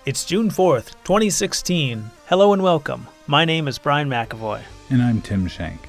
It's June 4th, 2016. Hello and welcome. My name is Brian McAvoy. And I'm Tim Schenk.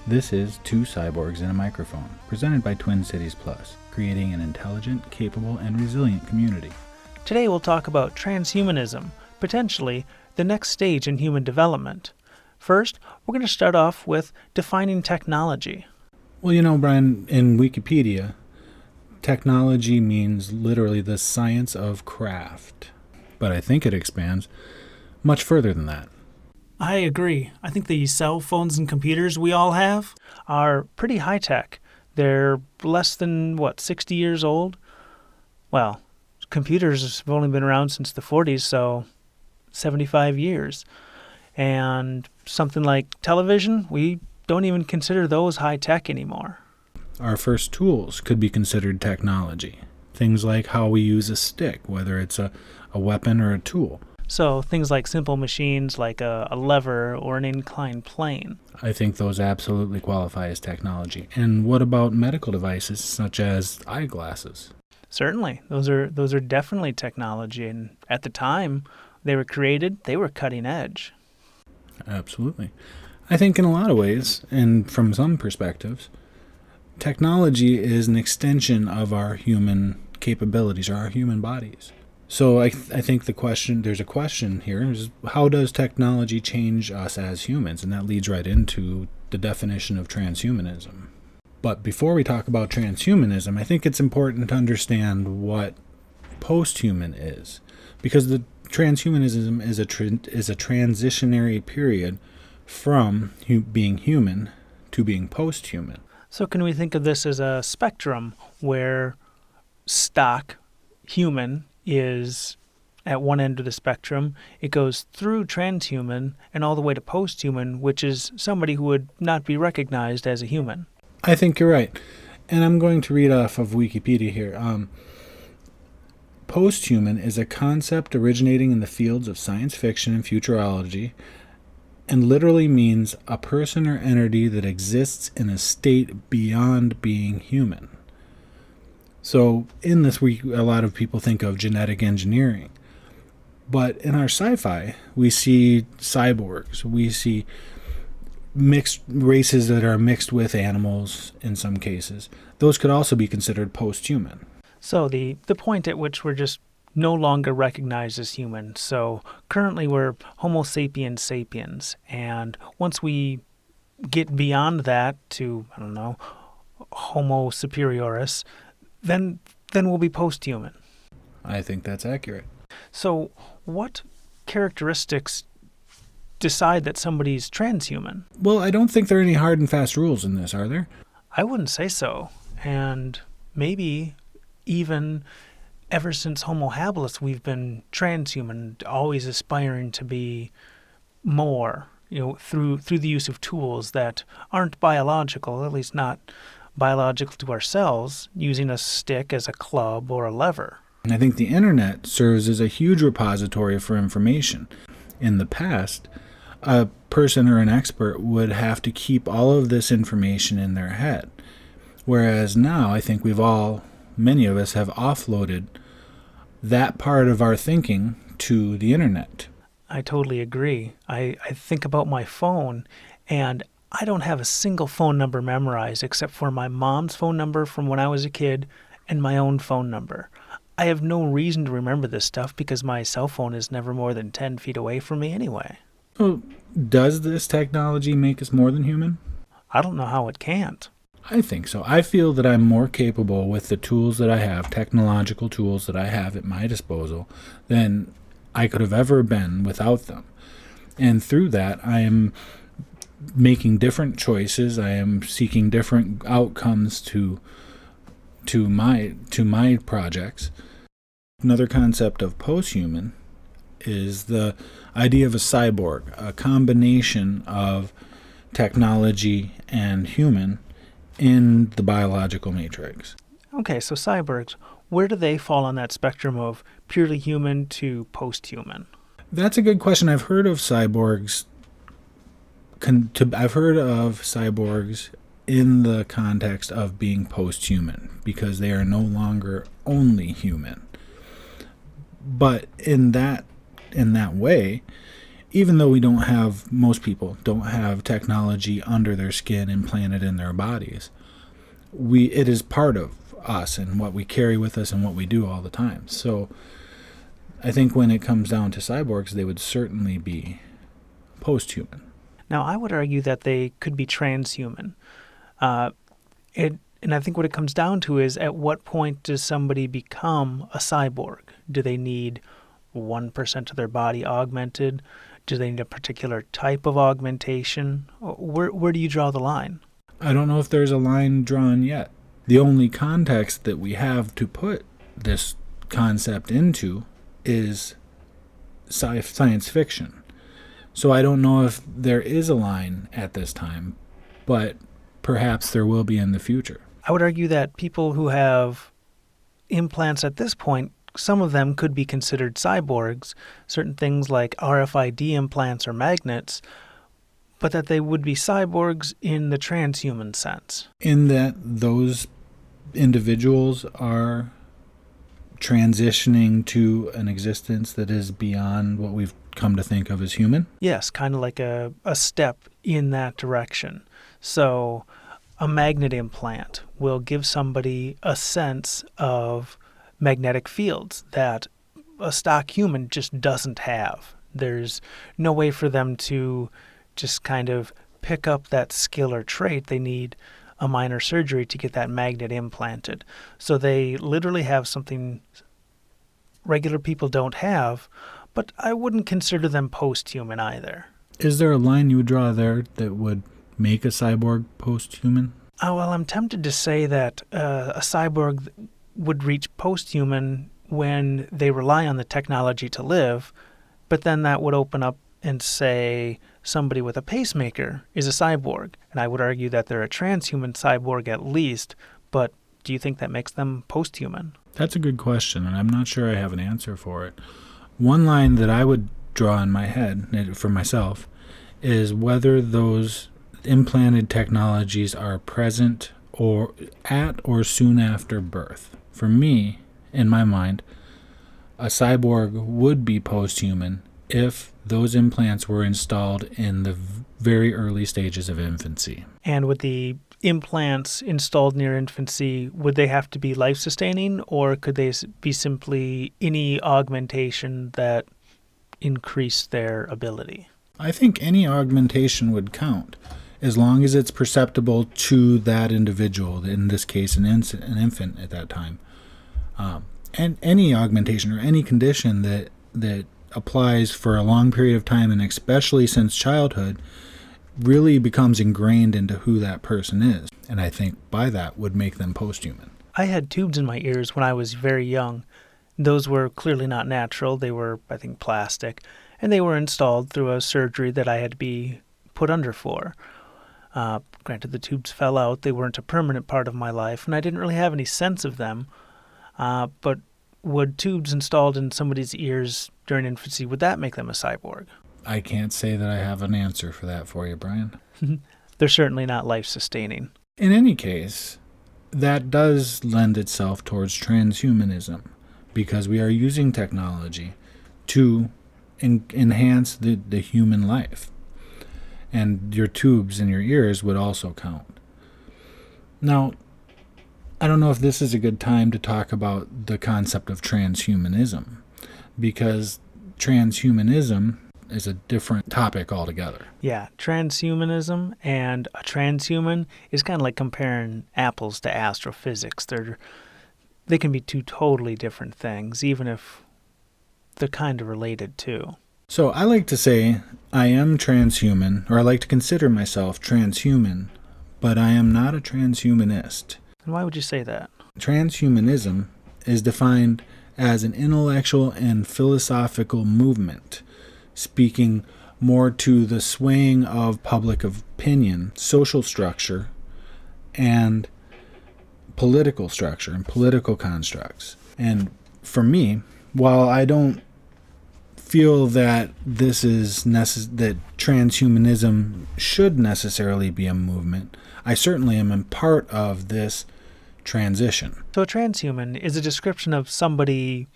This is Two Cyborgs and a Microphone, presented by Twin Cities Plus, creating an intelligent, capable, and resilient community. Today we'll talk about transhumanism, potentially the next stage in human development. First, we're going to start off with defining technology. Well, you know, Brian, in Wikipedia, technology means literally the science of craft. But I think it expands much further than that. I agree. I think the cell phones and computers we all have are pretty high-tech. They're less than, 60 years old? Well, computers have only been around since the 40s, so 75 years. And something like television, we don't even consider those high-tech anymore. Our first tools could be considered technology. Things like how we use a stick, whether it's a weapon or a tool. So things like simple machines like a lever or an inclined plane. I think those absolutely qualify as technology. And what about medical devices such as eyeglasses? Certainly. Those are definitely technology, and at the time they were created, they were cutting edge. Absolutely. I think in a lot of ways, and from some perspectives, technology is an extension of our human capabilities or our human bodies. So I think there's a question here, is how does technology change us as humans? And that leads right into the definition of transhumanism. But before we talk about transhumanism, I think it's important to understand what posthuman is. Because the transhumanism is a transitionary period from being human to being posthuman. So can we think of this as a spectrum where stock human is at one end of the spectrum, it goes through transhuman and all the way to posthuman, which is somebody who would not be recognized as a human? I think you're right. And I'm going to read off of Wikipedia here. Posthuman is a concept originating in the fields of science fiction and futurology, and literally means a person or entity that exists in a state beyond being human. So in this, a lot of people think of genetic engineering. But in our sci-fi, we see cyborgs. We see mixed races that are mixed with animals in some cases. Those could also be considered posthuman. So the point at which we're just no longer recognized as human. So currently we're Homo sapiens sapiens. And once we get beyond that to, Homo superioris, then we'll be posthuman. I think that's accurate. So what characteristics decide that somebody's transhuman? Well, I don't think there are any hard and fast rules in this, are there? I wouldn't say so. And maybe even ever since Homo habilis, we've been transhuman, always aspiring to be more, through the use of tools that aren't biological, at least not biological to ourselves, using a stick as a club or a lever. And I think the internet serves as a huge repository for information. In the past, a person or an expert would have to keep all of this information in their head. Whereas now, I think many of us have offloaded that part of our thinking to the internet. I totally agree. I think about my phone, and I don't have a single phone number memorized except for my mom's phone number from when I was a kid and my own phone number. I have no reason to remember this stuff because my cell phone is never more than 10 feet away from me anyway. Well, does this technology make us more than human? I don't know how it can't. I think so. I feel that I'm more capable with the tools that I have, technological tools that I have at my disposal, than I could have ever been without them. And through that, I am making different choices. I am seeking different outcomes to my projects. Another concept of posthuman is the idea of a cyborg, a combination of technology and human in the biological matrix. Okay, so cyborgs, where do they fall on that spectrum of purely human to posthuman? That's a good question. I've heard of cyborgs in the context of being posthuman, because they are no longer only human. But in that in that way, even though most people don't have technology under their skin implanted in their bodies. It is part of us and what we carry with us and what we do all the time. So I think when it comes down to cyborgs, they would certainly be posthuman. Now, I would argue that they could be transhuman. And I think what it comes down to is, at what point does somebody become a cyborg? Do they need 1% of their body augmented? Do they need a particular type of augmentation? Where do you draw the line? I don't know if there's a line drawn yet. The only context that we have to put this concept into is science fiction. So I don't know if there is a line at this time, but perhaps there will be in the future. I would argue that people who have implants at this point, some of them could be considered cyborgs, certain things like RFID implants or magnets, but that they would be cyborgs in the transhuman sense. In that those individuals are transitioning to an existence that is beyond what we've come to think of as human? Yes, kind of like a step in that direction. So a magnet implant will give somebody a sense of magnetic fields that a stock human just doesn't have. There's no way for them to just kind of pick up that skill or trait. They need a minor surgery to get that magnet implanted. So they literally have something regular people don't have, but I wouldn't consider them posthuman either. Is there a line you would draw there that would make a cyborg posthuman? Oh, well, I'm tempted to say that a cyborg would reach posthuman when they rely on the technology to live, but then that would open up and say somebody with a pacemaker is a cyborg. And I would argue that they're a transhuman cyborg at least, but do you think that makes them posthuman? That's a good question, and I'm not sure I have an answer for it. One line that I would draw in my head for myself is whether those implanted technologies are present or at or soon after birth. For me, in my mind, a cyborg would be posthuman if those implants were installed in the very early stages of infancy. And with the implants installed near infancy, would they have to be life-sustaining, or could they be simply any augmentation that increased their ability? I think any augmentation would count, as long as it's perceptible to that individual, in this case an infant at that time. And any augmentation or any condition that applies for a long period of time, and especially since childhood, really becomes ingrained into who that person is. And I think by that would make them posthuman. I had tubes in my ears when I was very young. Those were clearly not natural. They were, I think, plastic. And they were installed through a surgery that I had to be put under for. Granted, the tubes fell out. They weren't a permanent part of my life, and I didn't really have any sense of them. But would tubes installed in somebody's ears during infancy, would that make them a cyborg? I can't say that I have an answer for that for you, Brian. They're certainly not life-sustaining. In any case, that does lend itself towards transhumanism, because we are using technology to enhance the human life. And your tubes in your ears would also count. Now, I don't know if this is a good time to talk about the concept of transhumanism, because transhumanism is a different topic altogether. Yeah, transhumanism and a transhuman is kind of like comparing apples to astrophysics. They can be two totally different things, even if they're kind of related too. So I like to say I am transhuman, or I like to consider myself transhuman, but I am not a transhumanist. And why would you say that? Transhumanism is defined as an intellectual and philosophical movement, speaking more to the swaying of public opinion, social structure, and political structure and political constructs. And for me, while I don't feel that this is that transhumanism should necessarily be a movement, I certainly am a part of this transition. So a transhuman is a description of somebody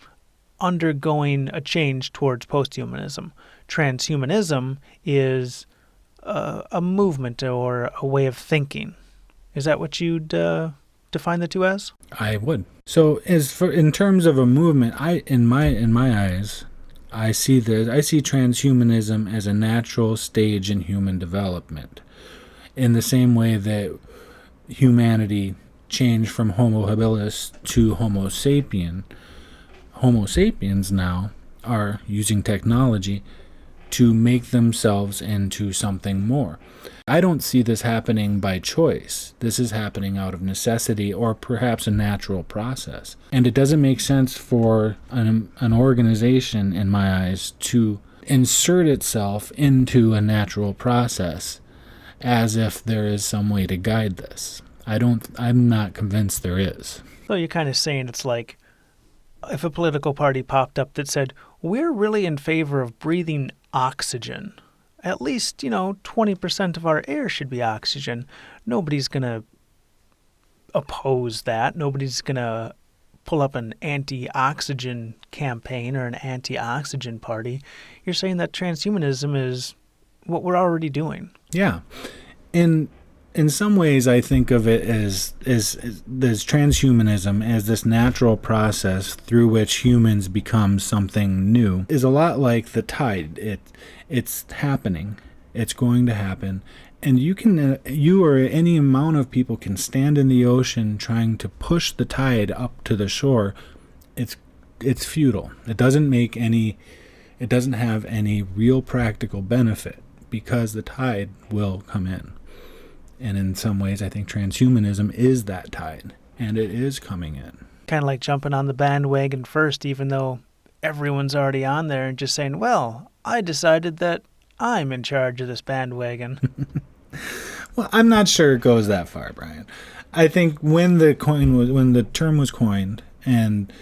undergoing a change towards posthumanism. Transhumanism is a movement or a way of thinking. Is that what you'd define the two as? I would. So, in terms of a movement, in my eyes, I see transhumanism as a natural stage in human development, in the same way that humanity changed from Homo habilis to Homo sapien. Homo sapiens now are using technology to make themselves into something more. I don't see this happening by choice. This is happening out of necessity or perhaps a natural process. And it doesn't make sense for an organization, in my eyes, to insert itself into a natural process as if there is some way to guide this. I'm not convinced there is. So you're kind of saying it's like if a political party popped up that said, we're really in favor of breathing oxygen. At least, 20% of our air should be oxygen. Nobody's going to oppose that. Nobody's going to pull up an anti-oxygen campaign or an anti-oxygen party. You're saying that transhumanism is what we're already doing. Yeah. In some ways, I think of it as transhumanism as this natural process through which humans become something new is a lot like the tide. It's happening. It's going to happen. And you or any amount of people can stand in the ocean trying to push the tide up to the shore. It's futile. It doesn't have any real practical benefit because the tide will come in. And in some ways, I think transhumanism is that tide, and it is coming in. Kind of like jumping on the bandwagon first, even though everyone's already on there, and just saying, well, I decided that I'm in charge of this bandwagon. Well, I'm not sure it goes that far, Brian. I think when the term was coined, and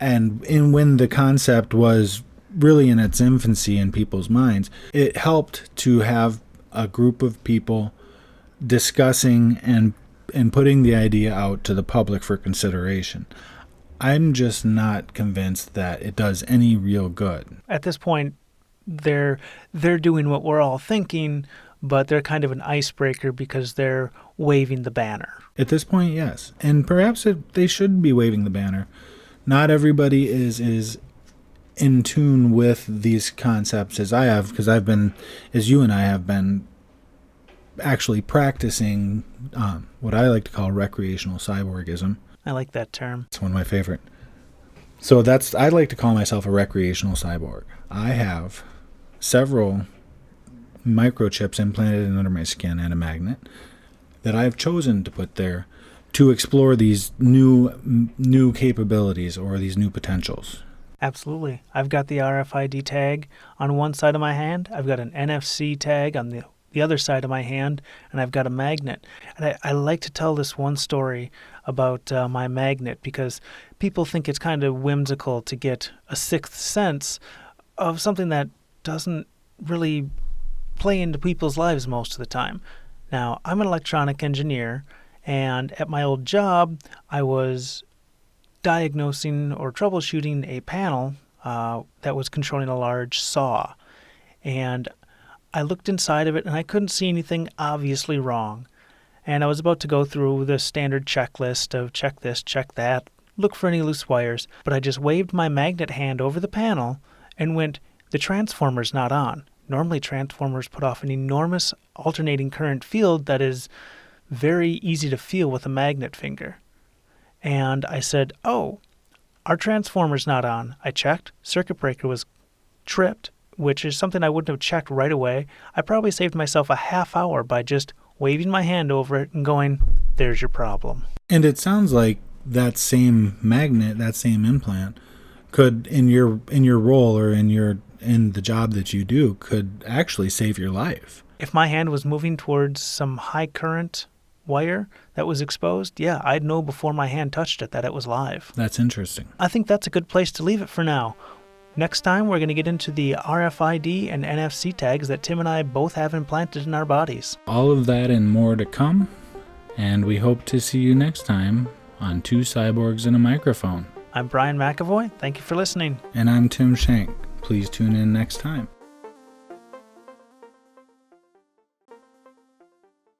when the concept was really in its infancy in people's minds, it helped to have a group of people discussing and putting the idea out to the public for consideration. I'm just not convinced that it does any real good. At this point, they're doing what we're all thinking, but they're kind of an icebreaker because they're waving the banner. At this point, yes. And perhaps they should be waving the banner. Not everybody is in tune with these concepts as I have, because as you and I have been actually practicing what I like to call recreational cyborgism. I like that term. It's one of my favorite. So I like to call myself a recreational cyborg. I have several microchips implanted under my skin and a magnet that I've chosen to put there to explore these new capabilities or these new potentials. Absolutely. I've got the RFID tag on one side of my hand. I've got an NFC tag on the other side of my hand, and I've got a magnet. And I like to tell this one story about my magnet because people think it's kind of whimsical to get a sixth sense of something that doesn't really play into people's lives most of the time. Now, I'm an electronic engineer, and at my old job, I was diagnosing or troubleshooting a panel that was controlling a large saw. And I looked inside of it, and I couldn't see anything obviously wrong. And I was about to go through the standard checklist of check this, check that, look for any loose wires, but I just waved my magnet hand over the panel and went, the transformer's not on. Normally, transformers put off an enormous alternating current field that is very easy to feel with a magnet finger. And I said, oh, our transformer's not on. I checked. Circuit breaker was tripped, which is something I wouldn't have checked right away. I probably saved myself a half hour by just waving my hand over it and going, there's your problem. And it sounds like that same magnet, that same implant, could in your role or in the job that you do could actually save your life. If my hand was moving towards some high current wire that was exposed, yeah, I'd know before my hand touched it that it was live. That's interesting. I think that's a good place to leave it for now. Next time, we're going to get into the RFID and NFC tags that Tim and I both have implanted in our bodies. All of that and more to come, and we hope to see you next time on Two Cyborgs and a Microphone. I'm Brian McAvoy. Thank you for listening. And I'm Tim Shank. Please tune in next time.